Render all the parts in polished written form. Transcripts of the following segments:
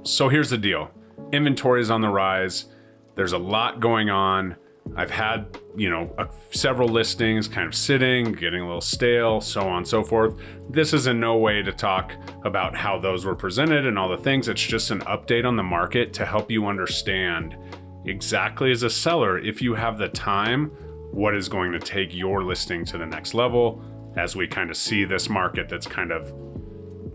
So here's the deal. Inventory is on the rise. There's a lot going on. I've had, several listings kind of sitting, getting a little stale, so on and so forth. This is in no way to talk about how those were presented and all the things. It's just an update on the market to help you understand exactly as a seller, if you have the time, what is going to take your listing to the next level as we kind of see this market that's kind of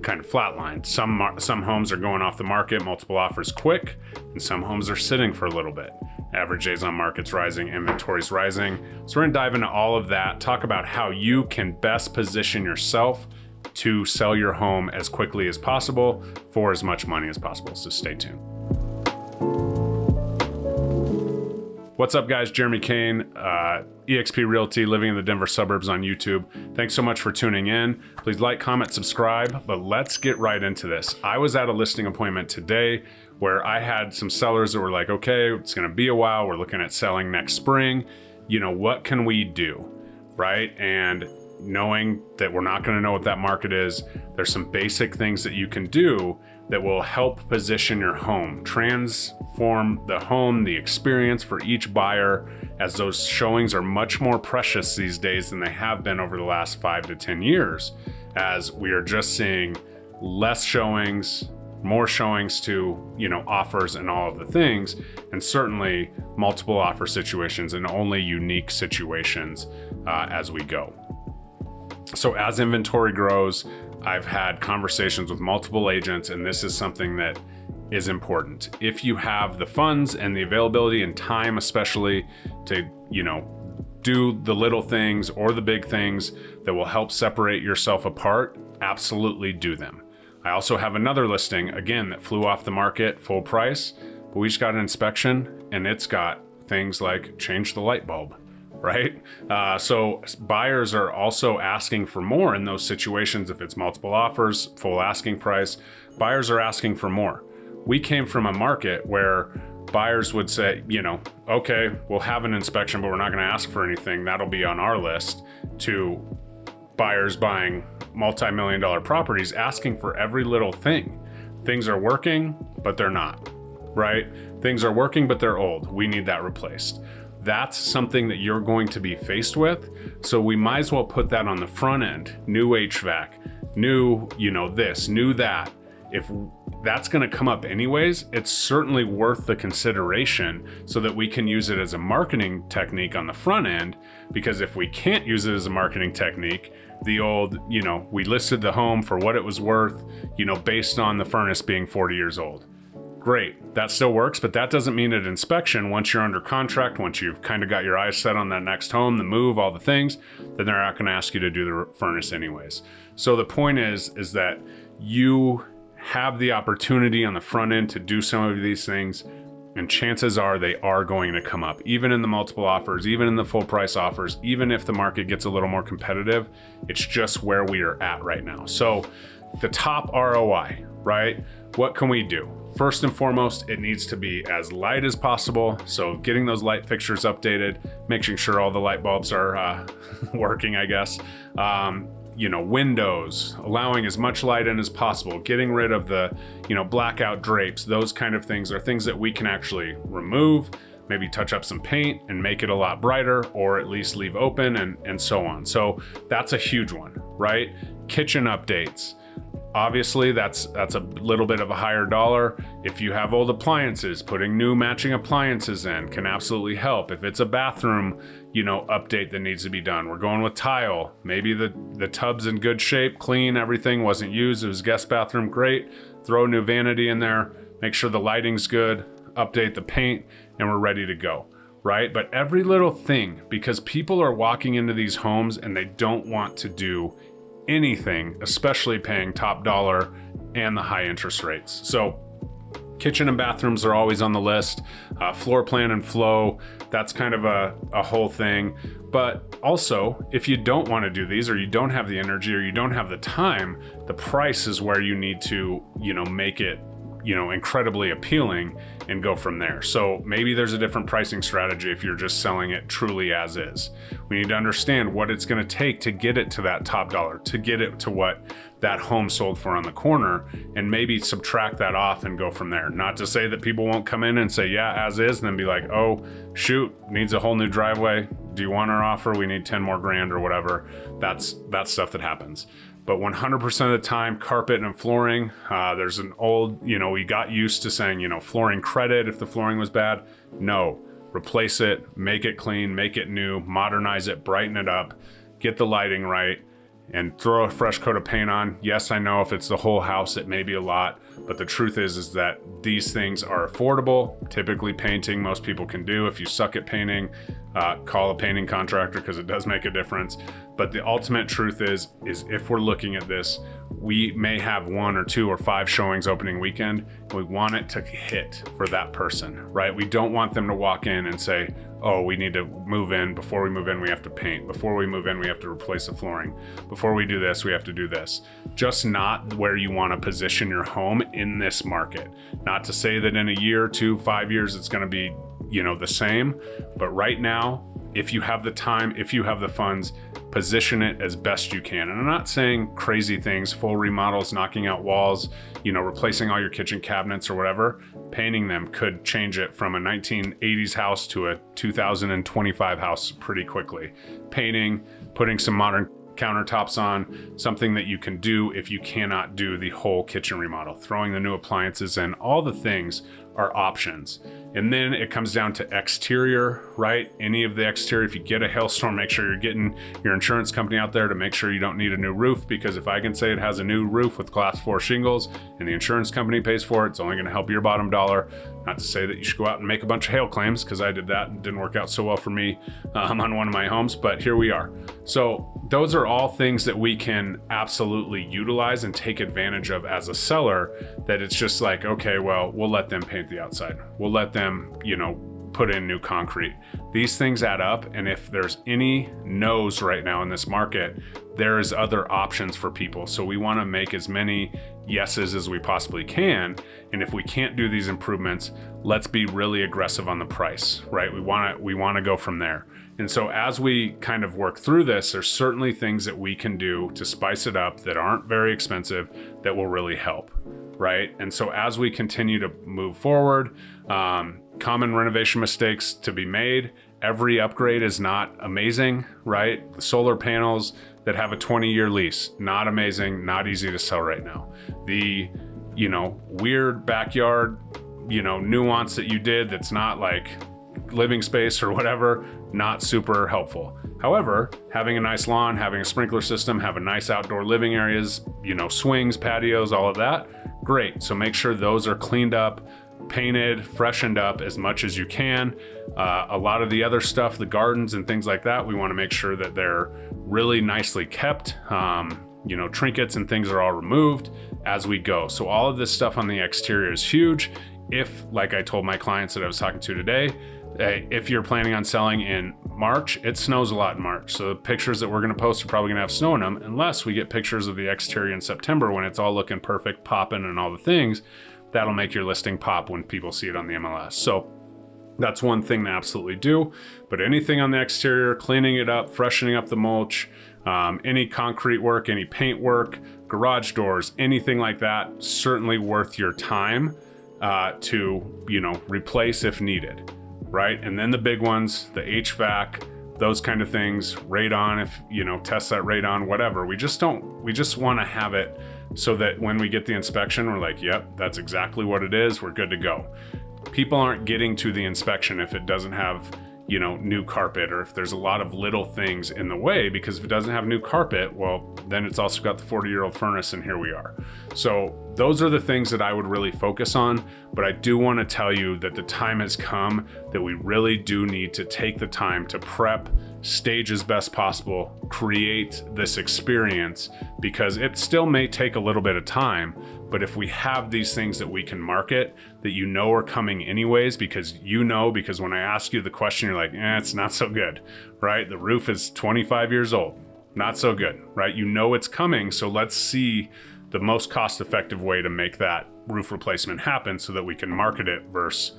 flatlined. Some homes are going off the market, multiple offers quick, and some homes are sitting for a little bit. Average days on market's rising, inventory's rising. So we're gonna dive into all of that, talk about how you can best position yourself to sell your home as quickly as possible for as much money as possible. So stay tuned. What's up, guys? Jeremy Kane, eXp Realty, living in the Denver suburbs on YouTube. Thanks so much for tuning in. Please like, comment, subscribe, but let's get right into this. I was at a listing appointment today where I had some sellers that were like, okay, it's gonna be a while. We're looking at selling next spring. What can we do, right? And knowing that we're not gonna know what that market is, there's some basic things that you can do that will help position your home, transform the home, the experience for each buyer, as those showings are much more precious these days than they have been over the last 5 to 10 years, as we are just seeing less showings, more showings to, offers and all of the things, and certainly multiple offer situations and only unique situations as we go. So as inventory grows, I've had conversations with multiple agents, and this is something that is important. If you have the funds and the availability and time, especially to, do the little things or the big things that will help separate yourself apart, absolutely do them. I also have another listing, again, that flew off the market full price, but we just got an inspection and it's got things like change the light bulb, right? So buyers are also asking for more in those situations. If it's multiple offers, full asking price, buyers are asking for more. We came from a market where buyers would say, okay, we'll have an inspection, but we're not going to ask for anything. That'll be on our list, to buyers buying multi-million-dollar properties asking for every little thing. Things are working, but they're not, right? Things are working, but they're old. We need that replaced. That's something that you're going to be faced with. So we might as well put that on the front end. New HVAC, new, this, new that. If that's going to come up anyways, it's certainly worth the consideration so that we can use it as a marketing technique on the front end. Because if we can't use it as a marketing technique, the old, we listed the home for what it was worth, based on the furnace being 40 years old. Great, that still works, but that doesn't mean at inspection, once you're under contract, once you've kind of got your eyes set on that next home, the move, all the things, then they're not going to ask you to do the furnace anyways. So the point is that you have the opportunity on the front end to do some of these things, and chances are they are going to come up, even in the multiple offers, even in the full price offers, even if the market gets a little more competitive. It's just where we are at right now. So the top ROI, right? What can we do? First and foremost, it needs to be as light as possible. So getting those light fixtures updated, making sure all the light bulbs are working, I guess. Windows, allowing as much light in as possible, getting rid of the, blackout drapes. Those kind of things are things that we can actually remove, maybe touch up some paint and make it a lot brighter, or at least leave open, and so on. So that's a huge one, right? Kitchen updates. Obviously, that's a little bit of a higher dollar. If you have old appliances, putting new matching appliances in can absolutely help. If it's a bathroom, update that needs to be done. We're going with tile. Maybe the tub's in good shape, clean, everything wasn't used. It was guest bathroom, great. Throw a new vanity in there. Make sure the lighting's good. Update the paint, and we're ready to go, right? But every little thing, because people are walking into these homes and they don't want to do anything, especially paying top dollar and the high interest rates. So kitchen and bathrooms are always on the list. Floor plan and flow, that's kind of a whole thing. But also, if you don't want to do these, or you don't have the energy, or you don't have the time, the price is where you need to, make it incredibly appealing and go from there. So maybe there's a different pricing strategy if you're just selling it truly as is. We need to understand what it's going to take to get it to that top dollar, to get it to what that home sold for on the corner, and maybe subtract that off and go from there. Not to say that people won't come in and say, yeah, as is, and then be like, oh, shoot, needs a whole new driveway. Do you want our offer? We need 10 more grand or whatever. That's stuff that happens. But 100% of the time, carpet and flooring, there's an old, we got used to saying, flooring credit if the flooring was bad. No, replace it, make it clean, make it new, modernize it, brighten it up, get the lighting right, and throw a fresh coat of paint on. Yes, I know if it's the whole house, it may be a lot, but the truth is that these things are affordable. Typically painting, most people can do. If you suck at painting, call a painting contractor because it does make a difference. But the ultimate truth is if we're looking at this, we may have 1 or 2 or 5 showings opening weekend. We want it to hit for that person, right? We don't want them to walk in and say, oh, we need to move in. Before we move in, we have to paint. Before we move in, we have to replace the flooring. Before we do this, we have to do this. Just not where you want to position your home in this market. Not to say that in a year, 2, 5 years, it's going to be, the same. But right now, if you have the time, if you have the funds, position it as best you can. And I'm not saying crazy things, full remodels, knocking out walls, replacing all your kitchen cabinets or whatever. Painting them could change it from a 1980s house to a 2025 house pretty quickly. Painting, putting some modern countertops on, something that you can do if you cannot do the whole kitchen remodel. Throwing the new appliances in, all the things are options. And then it comes down to exterior, right? Any of the exterior, if you get a hailstorm, make sure you're getting your insurance company out there to make sure you don't need a new roof, because if I can say it has a new roof with class 4 shingles and the insurance company pays for it, it's only gonna help your bottom dollar. Not to say that you should go out and make a bunch of hail claims, because I did that and didn't work out so well for me on one of my homes, but here we are. So those are all things that we can absolutely utilize and take advantage of as a seller, that it's just like, okay, well, we'll let them paint the outside. We'll let them, put in new concrete. These things add up, and if there's any no's right now in this market, there is other options for people. So we want to make as many yeses as we possibly can. And if we can't do these improvements, let's be really aggressive on the price, right? We want to go from there. And so as we kind of work through this, there's certainly things that we can do to spice it up that aren't very expensive that will really help, right? And so as we continue to move forward, common renovation mistakes to be made. Every upgrade is not amazing, right? The solar panels that have a 20-year lease, not amazing, not easy to sell right now. The, weird backyard, nuance that you did that's not like living space or whatever, not super helpful. However, having a nice lawn, having a sprinkler system, having nice outdoor living areas, swings, patios, all of that, great. So make sure those are cleaned up, painted, freshened up as much as you can. A lot of the other stuff, the gardens and things like that, we want to make sure that they're really nicely kept. Trinkets and things are all removed as we go. So all of this stuff on the exterior is huge. If, like I told my clients that I was talking to today, if you're planning on selling in March, it snows a lot in March. So the pictures that we're going to post are probably going to have snow in them, unless we get pictures of the exterior in September when it's all looking perfect, popping and all the things. That'll make your listing pop when people see it on the MLS. So that's one thing to absolutely do. But anything on the exterior, cleaning it up, freshening up the mulch, any concrete work, any paint work, garage doors, anything like that, certainly worth your time to, replace if needed, right? And then the big ones, the HVAC, those kind of things, radon, if, test that radon, whatever. We just want to have it so that when we get the inspection, we're like, yep, that's exactly what it is. We're good to go. People aren't getting to the inspection if it doesn't have, new carpet, or if there's a lot of little things in the way, because if it doesn't have new carpet, well, then it's also got the 40-year-old furnace, and here we are. So those are the things that I would really focus on. But I do want to tell you that the time has come that we really do need to take the time to prep, stage as best possible, create this experience, because it still may take a little bit of time. But if we have these things that we can market that are coming anyways, because when I ask you the question, you're like, it's not so good, right? The roof is 25 years old, not so good, right? It's coming. So let's see the most cost-effective way to make that roof replacement happen so that we can market it versus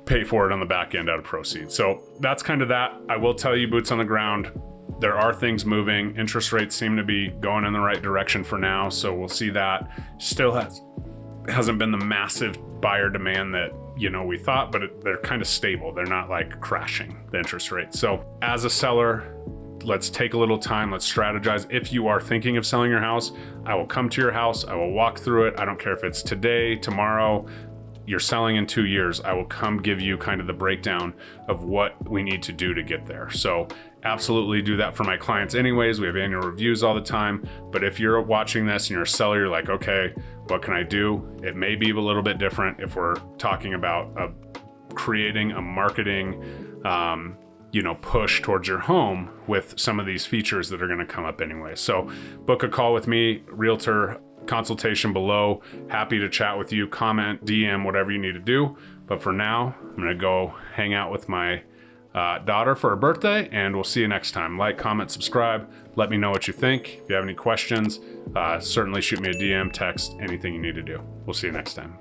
pay for it on the back end out of proceeds. So that's kind of that. I will tell you, boots on the ground, there are things moving. Interest rates seem to be going in the right direction for now, so we'll see that. Still hasn't been the massive buyer demand that we thought, but they're kind of stable. They're not like crashing, the interest rates. So as a seller, let's take a little time, let's strategize. If you are thinking of selling your house, I will come to your house, I will walk through it. I don't care if it's today, tomorrow, you're selling in 2 years, I will come give you kind of the breakdown of what we need to do to get there. So absolutely do that for my clients anyways. We have annual reviews all the time. But if you're watching this and you're a seller, you're like, okay, what can I do? It may be a little bit different if we're talking about creating a marketing push towards your home with some of these features that are going to come up anyway. So book a call with me, realtor consultation below. Happy to chat with you, comment, DM, whatever you need to do. But for now, I'm going to go hang out with my daughter for her birthday, and we'll see you next time. Like, comment, subscribe. Let me know what you think. If you have any questions, certainly shoot me a DM, text, anything you need to do. We'll see you next time.